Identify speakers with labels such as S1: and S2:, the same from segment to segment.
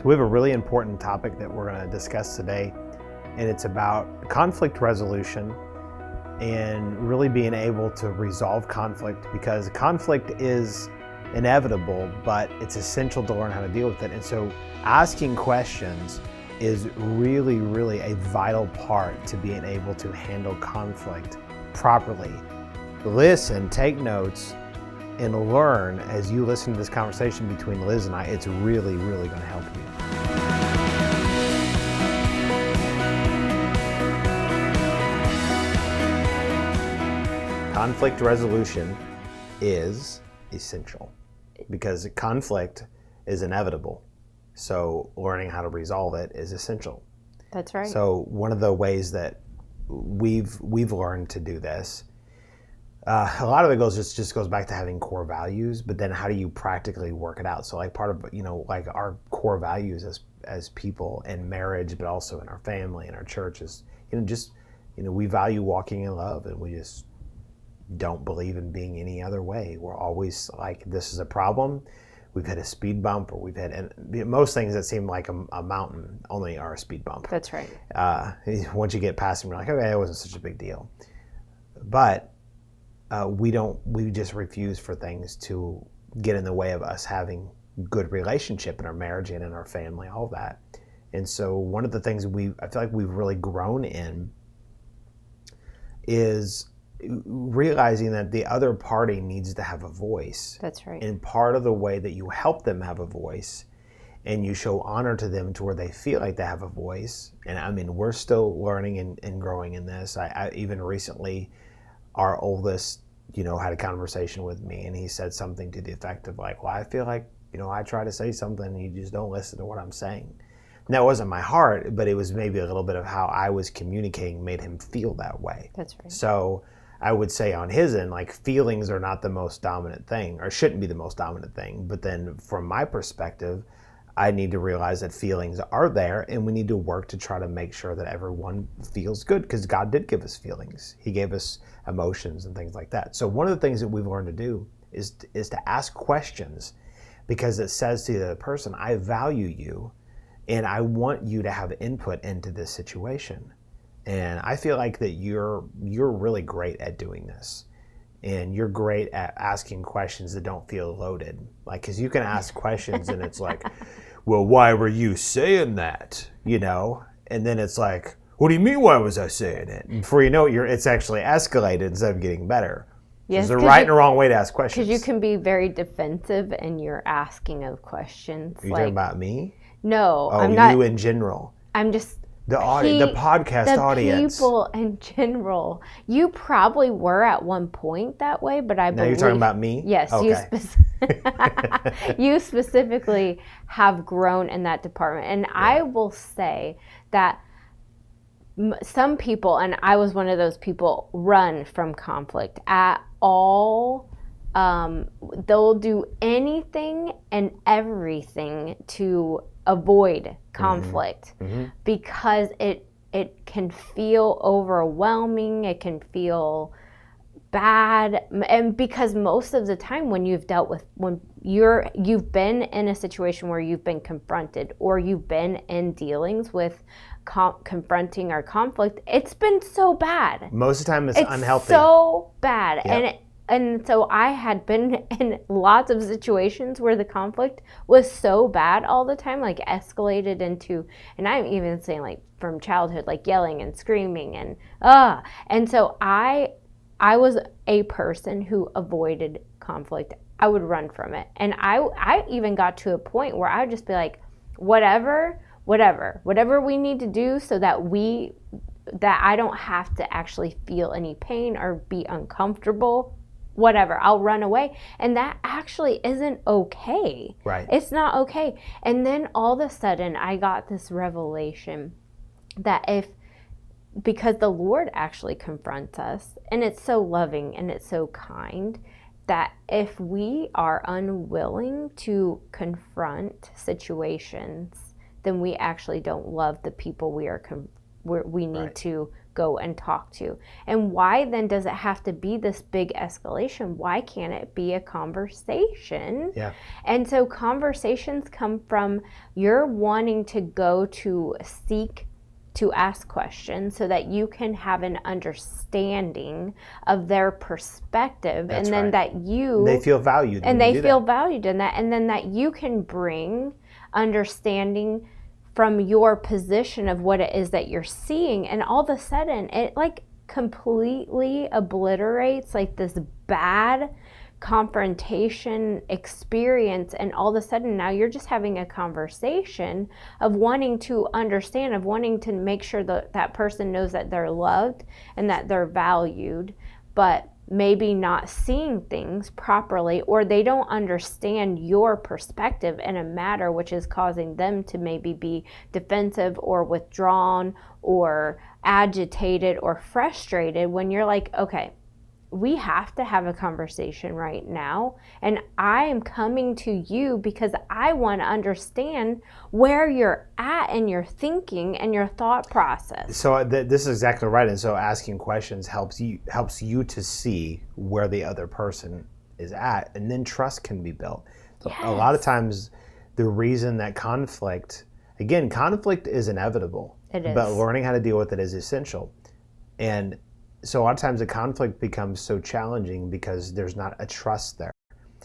S1: So we have a really important topic that we're going to discuss today, and it's about conflict resolution and really being able to resolve conflict, because conflict is inevitable, but it's essential to learn how to deal with it. And so asking questions is really, really a vital part to being able to handle conflict properly. Listen, take notes, and learn as you listen to this conversation between Liz and I. It's really, really going to help you. Conflict resolution is essential because conflict is inevitable. So learning how to resolve it is essential.
S2: That's right.
S1: So one of the ways that we've learned to do this, a lot of it just goes back to having core values, but then how do you practically work it out? So like part of, like our core values as people in marriage, but also in our family and our churches, we value walking in love, and we just don't believe in being any other way. We're always like, this is a problem. We've hit a speed bump, or and most things that seem like a mountain only are a speed bump.
S2: That's right.
S1: Once you get past them, you're like, okay, it wasn't such a big deal. But we just refuse for things to get in the way of us having good relationship in our marriage and in our family, all of that. And so one of the things I feel like we've really grown in is realizing that the other party needs to have a voice.
S2: That's right.
S1: And part of the way that you help them have a voice and you show honor to them to where they feel like they have a voice. And I mean, we're still learning and growing in this. I even recently, our oldest, had a conversation with me, and he said something to the effect of like, well, I feel like, I try to say something and you just don't listen to what I'm saying. And that wasn't my heart, but it was maybe a little bit of how I was communicating made him feel that way.
S2: That's right.
S1: So I would say on his end, like, feelings are not the most dominant thing, or shouldn't be the most dominant thing. But then from my perspective, I need to realize that feelings are there, and we need to work to try to make sure that everyone feels good, because God did give us feelings. He gave us emotions and things like that. So one of the things that we've learned to do is to ask questions, because it says to the other person, I value you, and I want you to have input into this situation. And I feel like that you're really great at doing this. And you're great at asking questions that don't feel loaded. Like, because you can ask questions and it's like, well, why were you saying that? And then it's like, what do you mean, why was I saying it? And before you know it, it's actually escalated instead of getting better.
S2: Yes,
S1: there's a right and a wrong way to ask questions.
S2: Because you can be very defensive in your asking of questions.
S1: Are you talking about me?
S2: No,
S1: I'm not. You in general.
S2: I'm just...
S1: The podcast audience.
S2: The people in general. You probably were at one point that way, but I believe...
S1: Now you're talking about me?
S2: Yes.
S1: Okay.
S2: You specifically have grown in that department. And yeah. I will say that some people, and I was one of those people, run from conflict at all. They'll do anything and everything to avoid conflict, because it can feel overwhelming, it can feel bad, and because most of the time when you've been in a situation where you've been confronted, or you've been in dealings with confronting or conflict, it's been so bad.
S1: Most of the time it's unhealthy.
S2: So bad.
S1: Yep.
S2: And so I had been in lots of situations where the conflict was so bad all the time, like escalated into, and I'm even saying like from childhood, like yelling and screaming and And so I was a person who avoided conflict. I would run from it. And I even got to a point where I would just be like, whatever we need to do so that I don't have to actually feel any pain or be uncomfortable. Whatever, I'll run away. And that actually isn't okay.
S1: Right.
S2: It's not okay. And then all of a sudden I got this revelation that because the Lord actually confronts us, and it's so loving and it's so kind, that if we are unwilling to confront situations, then we actually don't love the people we need
S1: right.
S2: to go and talk to. And why then does it have to be this big escalation? Why can't it be a conversation?
S1: Yeah.
S2: And so conversations come from you're wanting to go to seek to ask questions so that you can have an understanding of their perspective.
S1: That's
S2: and then
S1: right.
S2: that you
S1: They feel valued.
S2: and
S1: when you
S2: they
S1: do
S2: feel
S1: that.
S2: valued in that, and then that you can bring understanding from your position of what it is that you're seeing, and all of a sudden it like completely obliterates like this bad confrontation experience, and all of a sudden now you're just having a conversation of wanting to understand, of wanting to make sure that that person knows that they're loved and that they're valued, but maybe not seeing things properly, or they don't understand your perspective in a matter, which is causing them to maybe be defensive or withdrawn or agitated or frustrated, when you're like, okay, we have to have a conversation right now, and I am coming to you because I want to understand where you're at in your thinking and your thought process.
S1: So this is exactly right. And so asking questions helps you to see where the other person is at, and then trust can be built. So a lot of times the reason that conflict is inevitable.
S2: It is.
S1: But learning how to deal with it is essential. And so a lot of times the conflict becomes so challenging because there's not a trust there.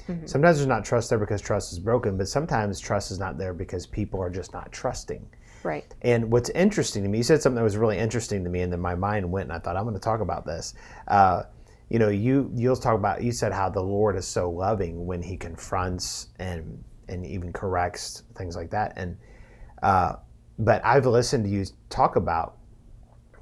S1: Mm-hmm. Sometimes there's not trust there because trust is broken, but sometimes trust is not there because people are just not trusting.
S2: Right.
S1: And what's interesting to me, you said something that was really interesting to me, and then my mind went, and I thought, I'm going to talk about this. You'll talk about, you said how the Lord is so loving when he confronts and even corrects, things like that. And but I've listened to you talk about,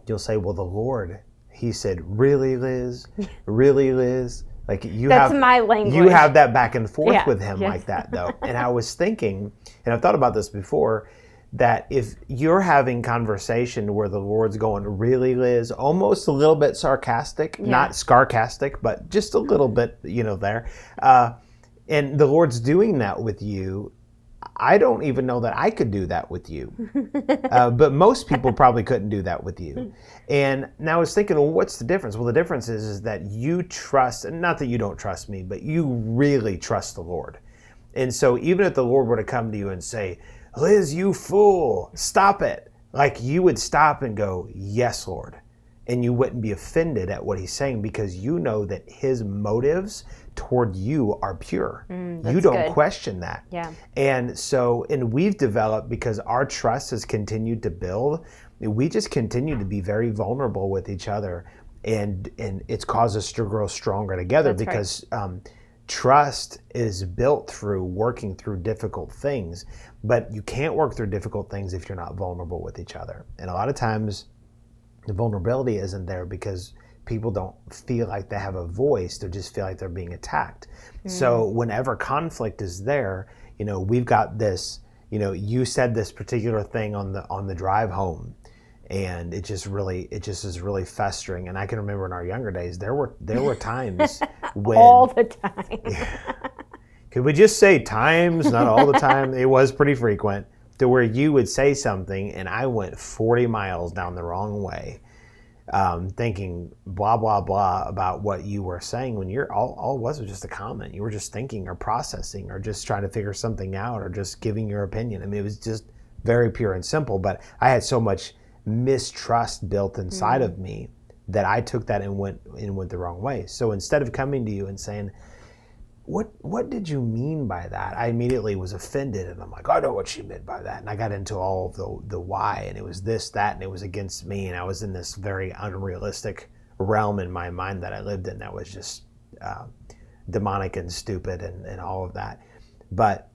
S1: you'll say, well, the Lord, he said, really, Liz? Really, Liz? Like
S2: That's my language.
S1: You have that back and forth with him
S2: yes.
S1: like that, though. And I was thinking, and I've thought about this before, that if you're having conversation where the Lord's going, really, Liz, almost a little bit sarcastic, not scarcastic, but just a little bit, there. And the Lord's doing that with you, I don't even know that I could do that with you. But most people probably couldn't do that with you. And now I was thinking, well, what's the difference? Well, the difference is that you trust, and not that you don't trust me, but you really trust the Lord. And so even if the Lord were to come to you and say, Liz, you fool, stop it. Like you would stop and go, yes, Lord. And you wouldn't be offended at what he's saying because you know that his motives toward you are pure. You don't question that.
S2: Yeah.
S1: And so, we've developed, because our trust has continued to build, we just continue to be very vulnerable with each other. And it's caused us to grow stronger together.
S2: That's
S1: because trust is built through working through difficult things. But you can't work through difficult things if you're not vulnerable with each other. And a lot of times, the vulnerability isn't there because people don't feel like they have a voice. They just feel like they're being attacked. So whenever conflict is there, we've got this, you said this particular thing on the drive home, and it just is really festering. And I can remember in our younger days, there were times when
S2: all the time.
S1: Could we just say times, not all the time? It was pretty frequent, to where you would say something and I went 40 miles down the wrong way, thinking blah, blah, blah about what you were saying, when all it was just a comment. You were just thinking or processing or just trying to figure something out or just giving your opinion. I mean, it was just very pure and simple, but I had so much mistrust built inside of me that I took that and went the wrong way. So instead of coming to you and saying, what did you mean by that? I immediately was offended, and I'm like, I know what she meant by that. And I got into all of the why, and it was this, that, and it was against me. And I was in this very unrealistic realm in my mind that I lived in that was just demonic and stupid and all of that. But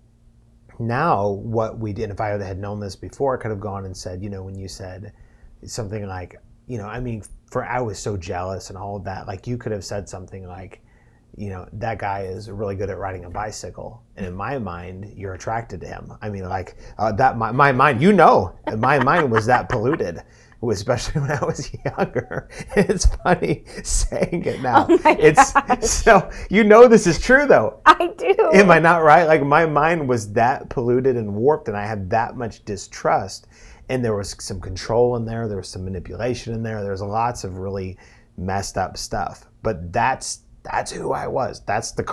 S1: now what we did, if I had known this before, I could have gone and said, when you said something like, I was so jealous and all of that, like you could have said something like, that guy is really good at riding a bicycle. And in my mind, you're attracted to him. I mean, my mind, my mind was that polluted, especially when I was younger. It's funny saying it now.
S2: Oh my gosh.
S1: So, this is true though.
S2: I do.
S1: Am I not right? Like my mind was that polluted and warped, and I had that much distrust. And there was some control in there. There was some manipulation in there. There's lots of really messed up stuff. But that's who I was. That's the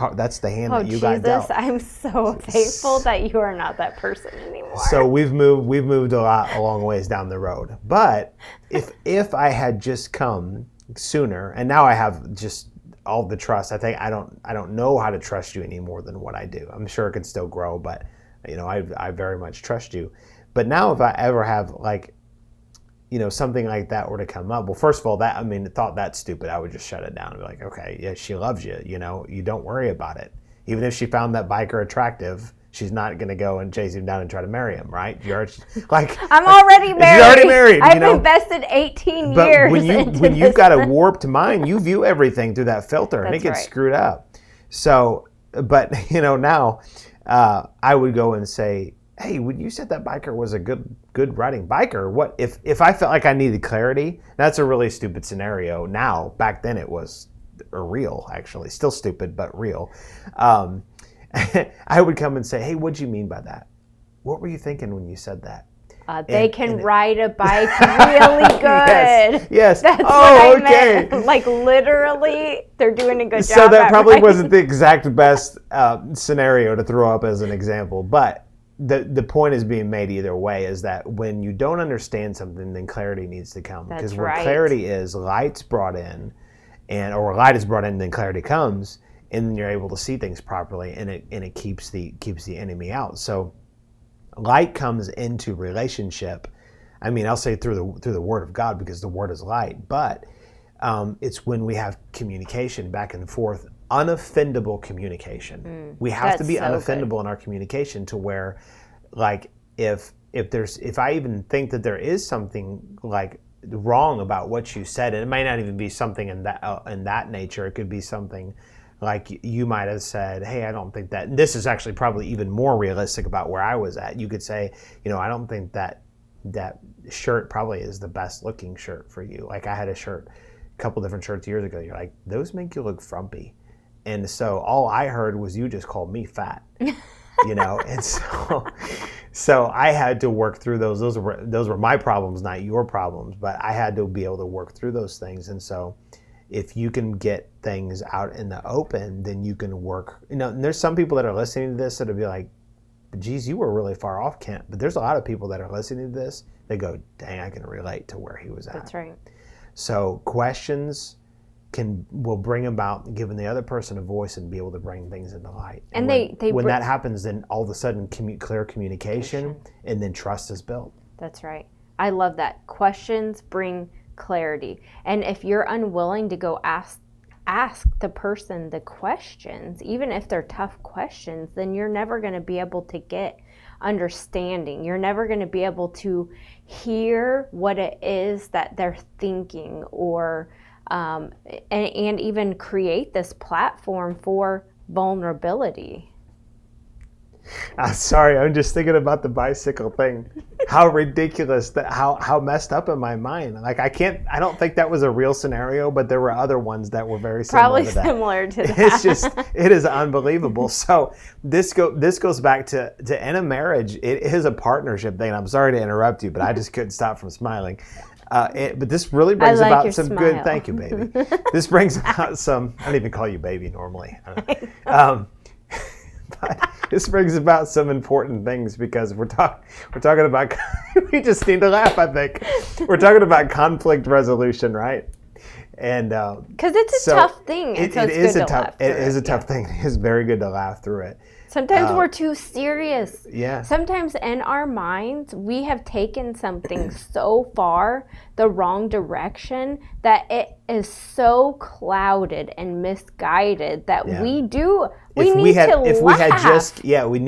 S1: hand that you got dealt.
S2: I'm so thankful that you are not that person anymore.
S1: So we've moved a long ways down the road. But if I had just come sooner, and now I have just all the trust. I think I don't know how to trust you any more than what I do. I'm sure it could still grow, but I very much trust you. But now if I ever have something like that were to come up, well, first of all, thought that's stupid, I would just shut it down and be like, okay, yeah, she loves you. You don't worry about it. Even if she found that biker attractive, she's not going to go and chase him down and try to marry him, right?
S2: I'm already married.
S1: She's already married.
S2: I've invested 18 years.
S1: But when you've got a warped mind, you view everything through that filter, and it gets screwed up. So, but now I would go and say, hey, when you said that biker was a good riding biker, what if I felt like I needed clarity? That's a really stupid scenario. Now, back then it was real, actually, still stupid but real. I would come and say, hey, what'd you mean by that? What were you thinking when you said that?
S2: They can ride a bike really good.
S1: Yes.
S2: That's what I meant. Like literally, they're doing a good job.
S1: So that probably wasn't the exact best scenario to throw up as an example, but the point is being made either way, is that when you don't understand something, then clarity needs to come. Because when clarity is, light's brought in, or light is brought in, then clarity comes, and then you're able to see things properly, and it keeps the enemy out. So light comes into relationship. I mean, I'll say through the Word of God, because the Word is light, but it's when we have communication back and forth, unoffendable communication. We have to be unoffendable in our communication, to where, like, if I even think that there is something like wrong about what you said, and it might not even be something in that nature. It could be something like you might have said, hey, I don't think that, this is actually probably even more realistic about where I was at. You could say, I don't think that shirt probably is the best looking shirt for you. Like, I had a shirt, a couple different shirts years ago. You're like, those make you look frumpy. And so all I heard was you just called me fat, and so I had to work through those. Those were my problems, not your problems, but I had to be able to work through those things. And so if you can get things out in the open, then you can work. And there's some people that are listening to this that'll be like, geez, you were really far off, Kent. But there's a lot of people that are listening to this, they go, dang, I can relate to where he was at.
S2: That's right.
S1: So questions will bring about giving the other person a voice and be able to bring things into light.
S2: And
S1: when that happens, then all of a sudden clear communication, and then trust is built.
S2: That's right. I love that. Questions bring clarity. And if you're unwilling to go ask the person the questions, even if they're tough questions, then you're never going to be able to get understanding. You're never going to be able to hear what it is that they're thinking, or and even create this platform for vulnerability.
S1: Sorry, I'm just thinking about the bicycle thing. How ridiculous that! How messed up in my mind. Like, I don't think that was a real scenario, but there were other ones that were very similar.
S2: Probably
S1: to that.
S2: Similar to that.
S1: It is unbelievable. So this goes back to in a marriage, it is a partnership thing. I'm sorry to interrupt you, but I just couldn't stop from smiling. But this really brings about some
S2: smile.
S1: good. Thank you, baby. This brings about some. I don't even call you baby normally. But this brings about some important things, because we're talking about. We just need to laugh. I think we're talking about conflict resolution, right? And
S2: because it's a tough thing.
S1: It is a tough thing. It is very good to laugh through it.
S2: Sometimes we're too serious.
S1: Yeah.
S2: Sometimes in our minds, we have taken something so far the wrong direction that it is so clouded and misguided that we need to laugh.
S1: We need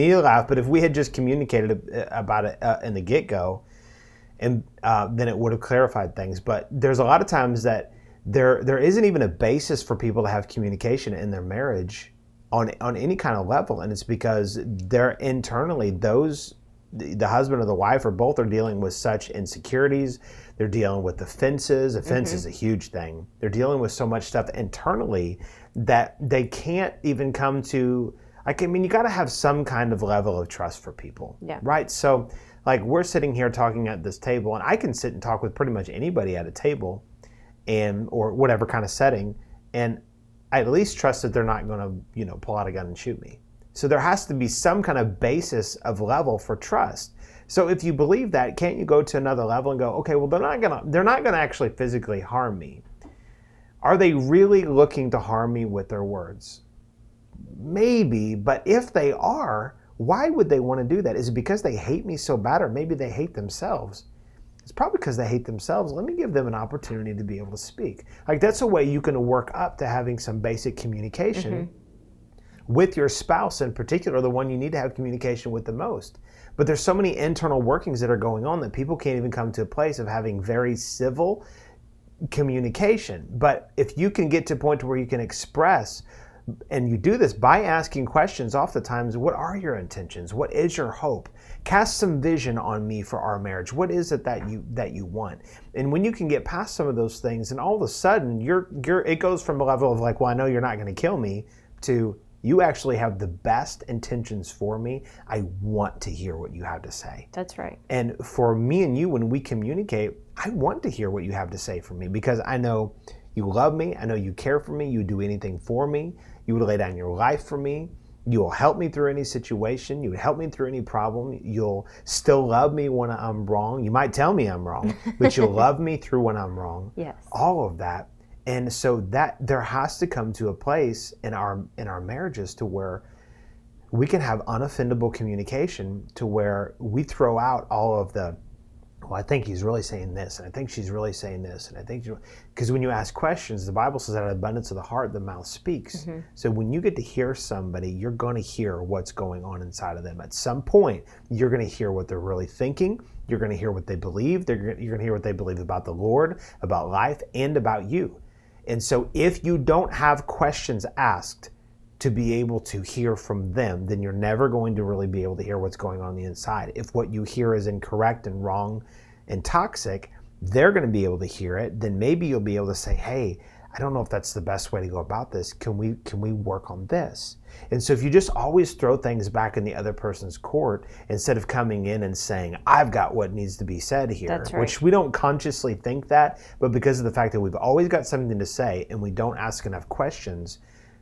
S1: to laugh. But if we had just communicated about it in the get-go, and then it would have clarified things. But there's a lot of times that there isn't even a basis for people to have communication in their marriage on any kind of level, and it's because they're internally, the husband or the wife or both are dealing with such insecurities. They're dealing with offenses. Offense is a huge thing. They're dealing with so much stuff internally that they can't even come to Like, I mean, you got to have some kind of level of trust for people,
S2: Yeah.
S1: right? So, like, we're sitting here talking at this table, and I can sit and talk with pretty much anybody at a table, or whatever kind of setting, and I at least trust that they're not going to, pull out a gun and shoot me. So there has to be some kind of basis of level for trust. So if you believe that, can't you go to another level and go, okay, well, they're not gonna actually physically harm me. Are they really looking to harm me with their words? Maybe, but if they are, why would they want to do that? Is it because they hate me so bad, or maybe they hate themselves? It's probably because they hate themselves. Let me give them an opportunity to be able to speak. Like, that's a way you can work up to having some basic communication with your spouse, in particular, the one you need to have communication with the most. But there's so many internal workings that are going on that people can't even come to a place of having very civil communication. But if you can get to a point where you can express, and you do this by asking questions oftentimes, what are your intentions? What is your hope? Cast some vision on me for our marriage. What is it that you want? And when you can get past some of those things, and all of a sudden it goes from a level of like, well, I know you're not going to kill me, to you actually have the best intentions for me. I want to hear what you have to say.
S2: That's right.
S1: And for me and you, when we communicate, I want to hear what you have to say for me, because I know you love me. I know you care for me. You would do anything for me. You would lay down your life for me. You will help me through any situation. You would help me through any problem. You'll still love me when I'm wrong. You might tell me I'm wrong, but you'll love me through when I'm wrong.
S2: Yes.
S1: All of that. And so that there has to come to a place in our marriages to where we can have unoffendable communication, to where we throw out all of the, well, I think he's really saying this, and I think she's really saying this, and I think, because when you ask questions, the Bible says out of the abundance of the heart, the mouth speaks. So when you get to hear somebody, you're going to hear what's going on inside of them. At some point, you're going to hear what they're really thinking. You're going to hear what they believe. You're going to hear what they believe about the Lord, about life, and about you. And so if you don't have questions asked to be able to hear from them, then you're never going to really be able to hear what's going on the inside. If what you hear is incorrect and wrong and toxic, they're going to be able to hear it. Then maybe you'll be able to say, hey, I don't know if that's the best way to go about this. Can we work on this? And so if you just always throw things back in the other person's court, instead of coming in and saying, I've got what needs to be said here,
S2: That's right.
S1: which we don't consciously think that, but because of the fact that we've always got something to say and we don't ask enough questions,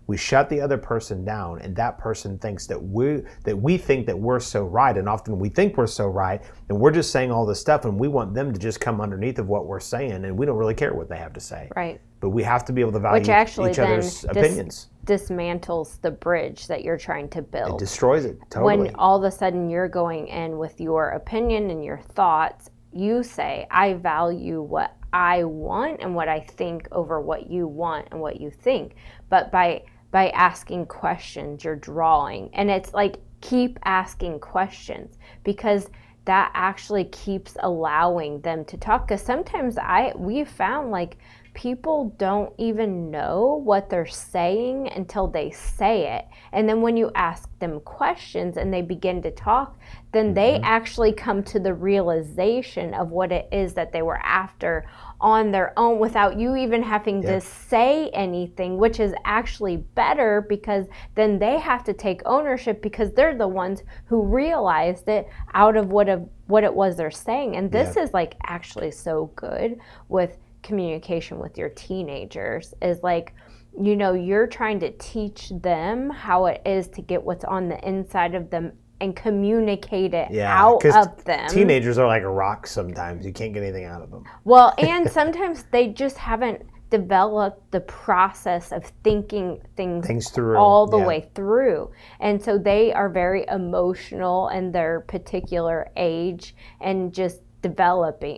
S1: we shut the other person down, and that person thinks that we think that we're so right, and often we think we're so right, and we're just saying all this stuff, and we want them to just come underneath of what we're saying, and we don't really care what they have to say.
S2: Right.
S1: But we have to be able to value
S2: Which actually
S1: each other's opinions.
S2: dismantles the bridge that you're trying to build.
S1: It destroys it totally.
S2: When all of a sudden you're going in with your opinion and your thoughts, you say, I value what I want and what I think over what you want and what you think. But by asking questions, you're drawing. And it's like, keep asking questions, because that actually keeps allowing them to talk. Because sometimes we've found, like, people don't even know what they're saying until they say it. And then when you ask them questions and they begin to talk, then they actually come to the realization of what it is that they were after on their own, without you even having to say anything, which is actually better, because then they have to take ownership, because they're the ones who realized it out of what it was they're saying. And this is like actually so good with communication with your teenagers, is like, you're trying to teach them how it is to get what's on the inside of them and communicate it out of them.
S1: Teenagers are like a rock sometimes. You can't get anything out of them.
S2: Well, and sometimes they just haven't developed the process of thinking things
S1: through
S2: all the way through. And so they are very emotional in their particular age, and just developing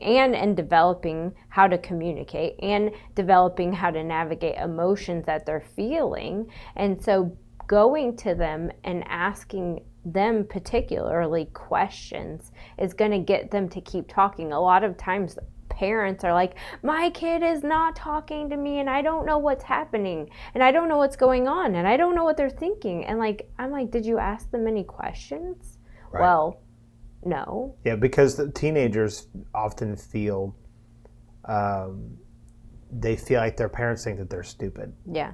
S2: how to communicate and developing how to navigate emotions that they're feeling. And so going to them and asking them particularly questions is going to get them to keep talking. A lot of times parents are like, my kid is not talking to me, and I don't know what's happening, and I don't know what's going on, and I don't know what they're thinking. And I'm like, did you ask them any questions?
S1: Right.
S2: Well, no.
S1: Yeah, because the teenagers often feel, they feel like their parents think that they're stupid.
S2: Yeah.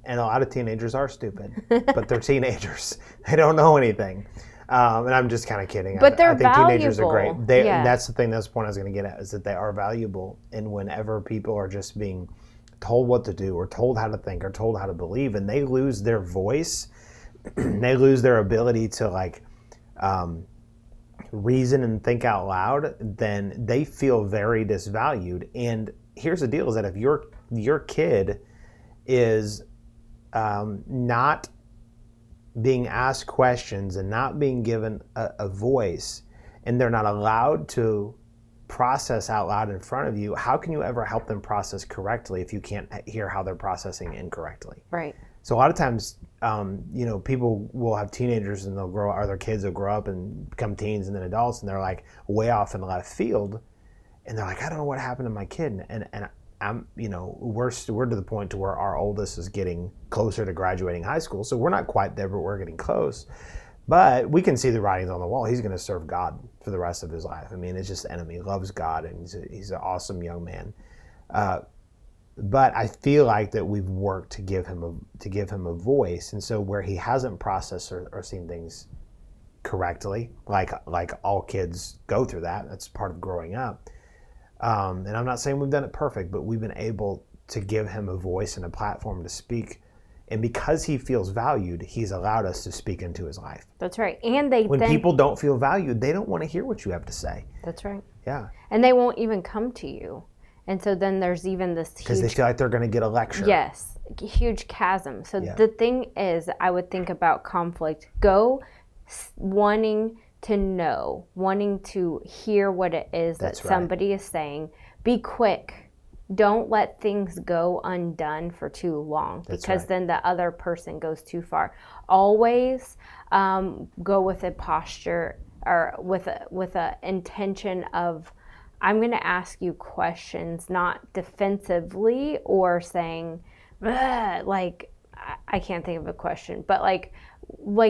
S1: And a lot of teenagers are stupid, but they're teenagers. They don't know anything. And I'm just kind of kidding.
S2: But they're
S1: I think teenagers are
S2: valuable.
S1: great.
S2: Yeah.
S1: That's the thing. That's the point I was going to get at, is that they are valuable. And whenever people are just being told what to do or told how to think or told how to believe, and they lose their voice, they lose their ability to like reason and think out loud, then they feel very disvalued. And here's the deal, is that if your kid is not being asked questions and not being given a voice, and they're not allowed to process out loud in front of you, how can you ever help them process correctly if you can't hear how they're processing incorrectly?
S2: Right.
S1: So a lot of times, people will have teenagers and they'll grow, or their kids will grow up and become teens and then adults, and they're like way off in the left field, and they're like, I don't know what happened to my kid, and I'm, we're to the point to where our oldest is getting closer to graduating high school, so we're not quite there, but we're getting close. But we can see the writings on the wall. He's going to serve God for the rest of his life. I mean, it's just the enemy. He loves God, and he's an awesome young man. But I feel like that we've worked to give him a voice, and so where he hasn't processed or seen things correctly, like all kids go through that. That's part of growing up. And I'm not saying we've done it perfect, but we've been able to give him a voice and a platform to speak. And because he feels valued, he's allowed us to speak into his life.
S2: That's right. And
S1: when people don't feel valued, they don't want to hear what you have to say.
S2: That's right.
S1: Yeah.
S2: And they won't even come to you. And so then there's even this huge...
S1: Because they feel like they're going to get a lecture.
S2: Yes. Huge chasm. So the thing is, I would think about conflict. Go wanting to know, wanting to hear what it is that somebody is saying. Be quick. Don't let things go undone for too long, because then the other person goes too far. Always go with a posture or with a intention of, I'm going to ask you questions, not defensively or saying, like, I can't think of a question, but like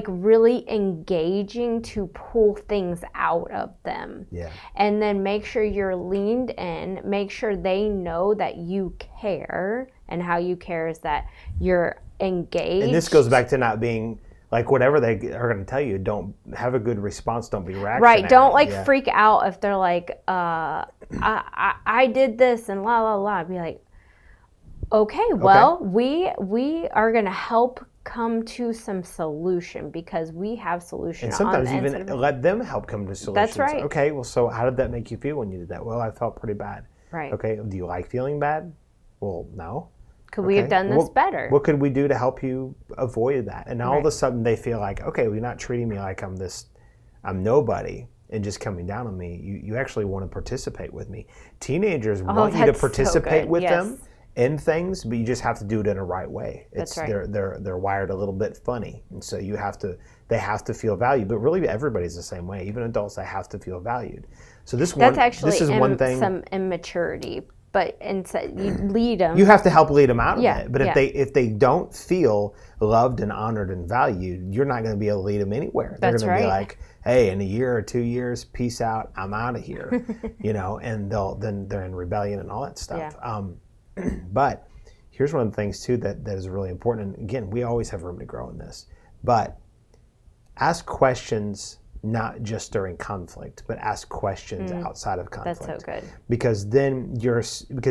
S2: really engaging to pull things out of them.
S1: Yeah.
S2: And then make sure you're leaned in, make sure they know that you care, and how you care is that you're engaged.
S1: And this goes back to not being like, whatever they are going to tell you, don't have a good response, don't be reactionary.
S2: Right, don't freak out if they're like, I did this and la la la. Be like, okay, well, we are going to help come to some solution, because we have solutions.
S1: And sometimes even let them help come to solutions.
S2: That's right.
S1: Okay, well, so how did that make you feel when you did that? Well, I felt pretty bad.
S2: Right.
S1: Okay, do you like feeling bad? Well, no.
S2: Could we have done this better?
S1: What could we do to help you avoid that? And all of a sudden they feel like, okay, well, you're not treating me like I'm nobody and just coming down on me. You actually want to participate with me. Teenagers want you to participate with them in things, but you just have to do it in a right way.
S2: That's right.
S1: They're wired a little bit funny, and so they have to feel valued. But really, everybody's the same way. Even adults, they have to feel valued. So this is one thing.
S2: Some immaturity, but instead you lead them.
S1: You have to help lead them out of it. But
S2: yeah.
S1: if they don't feel loved and honored and valued, you're not going to be able to lead them anywhere. They're going to be like, hey, in a year or 2 years, peace out, I'm out of here, and then they're in rebellion and all that stuff.
S2: Yeah.
S1: But here's one of the things too that is really important. And again, we always have room to grow in this, but ask questions not just during conflict, but ask questions outside of conflict.
S2: That's so good.
S1: Because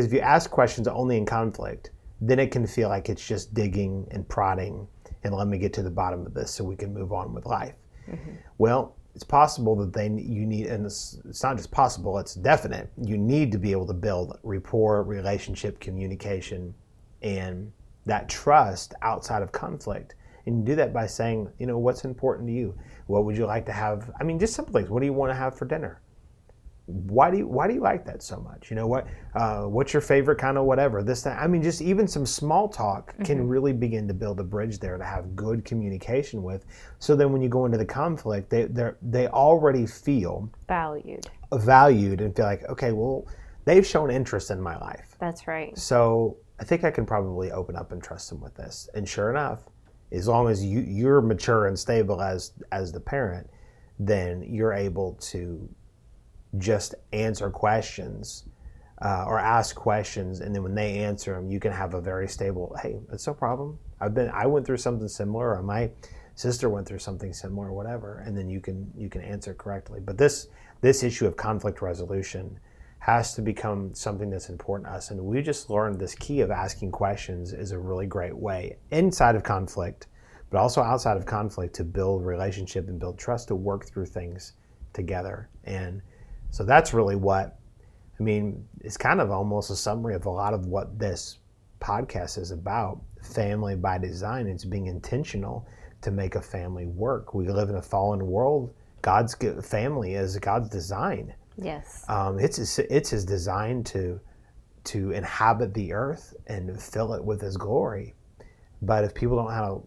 S1: if you ask questions only in conflict, then it can feel like it's just digging and prodding and let me get to the bottom of this so we can move on with life. Mm-hmm. Well, it's possible that you need, and it's not just possible, it's definite, you need to be able to build rapport, relationship, communication, and that trust outside of conflict. And you do that by saying, what's important to you? What would you like to have? I mean, just simple things. What do you want to have for dinner? Why do you like that so much? What's your favorite kind of whatever? This, that. I mean, just even some small talk can really begin to build a bridge there to have good communication with. So then when you go into the conflict, they already feel valued and feel like, okay, well, they've shown interest in my life.
S2: That's right.
S1: So I think I can probably open up and trust them with this. And sure enough, as long as you're mature and stable as the parent, then you're able to just answer questions or ask questions, and then when they answer them, you can have a very stable, hey, that's no problem. I went through something similar, or my sister went through something similar, or whatever, and then you can answer correctly. But this issue of conflict resolution has to become something that's important to us. And we just learned this key of asking questions is a really great way inside of conflict, but also outside of conflict, to build relationship and build trust, to work through things together. And so that's really what, I mean, it's kind of almost a summary of a lot of what this podcast is about. Family by design. It's being intentional to make a family work. We live in a fallen world. God's family is God's design.
S2: Yes.
S1: It's his design to inhabit the earth and fill it with his glory. But if people don't know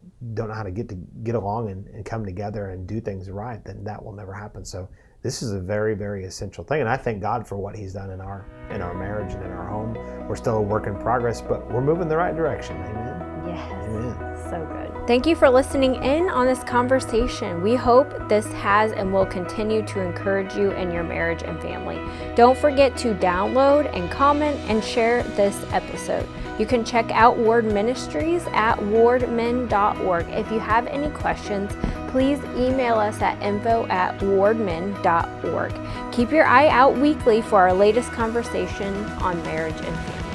S1: how to get along and come together and do things right, then that will never happen. So this is a very, very essential thing. And I thank God for what he's done in our marriage and in our home. We're still a work in progress, but we're moving the right direction. Amen.
S2: Yes.
S1: Amen.
S2: So good. Thank you for listening in on this conversation. We hope this has and will continue to encourage you in your marriage and family. Don't forget to download and comment and share this episode. You can check out Ward Ministries at wardmen.org. If you have any questions, please email us at info@wardmen.org. Keep your eye out weekly for our latest conversation on marriage and family.